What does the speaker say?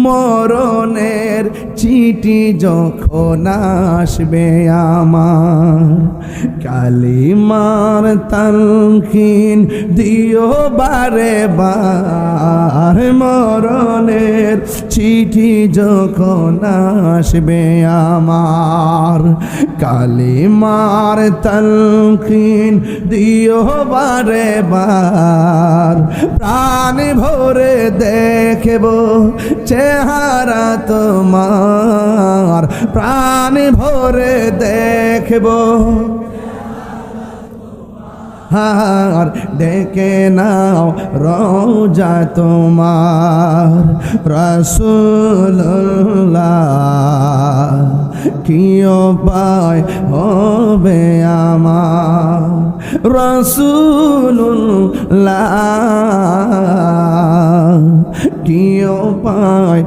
মরণের চিঠি যখন আসবে আমার, কালিমার তালকিন দিও বারে বার। মরণের চিঠি যখন আসবে আমার, কালিমার তালকিন দিও বারে বার। প্রাণ ভরে দেখব চেহারা তোমার, প্রাণ ভরে দেখব আর ডেকে নাও রওজা তোমার। রাসূলুল্লাহ কি উপায় হবে আমার, রাসূলুল্লাহ কি উপায়